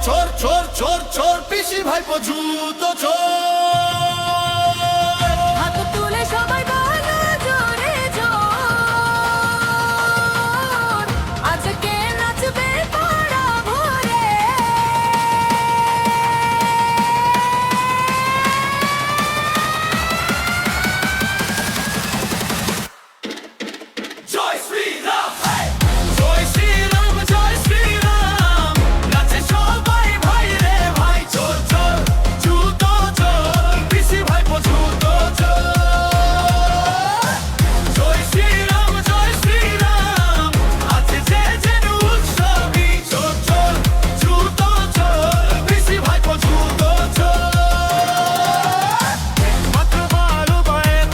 চোর চোর চোর চোর পিসি ভাইপো জুতো চোর। হাত তুলে সবাই বলো জোরে জোর, আজকে নাচবে পাড়া ভরে। জয় শ্রীরাম, জয় শ্রীরাম, জয় শ্রীরাম, নাচে সবাই ভাই রে ভাই। চোর চোর জুতো চোর, পিসি ভাইপো জুতো চোর। জয় শ্রীরাম, জয় শ্রীরাম, আছে যে যেন উৎসবই। চোর চোর জুতো চোর, পিসি ভাইপো জুতো চোর। মাত্র বারো বয়ের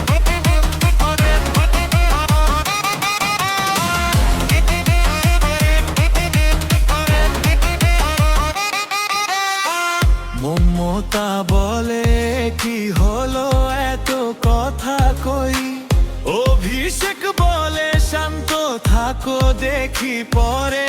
মমতা বলে কি হলো এত কথা কই। অভিষেক বলে শান্ত থাকো দেখি পরে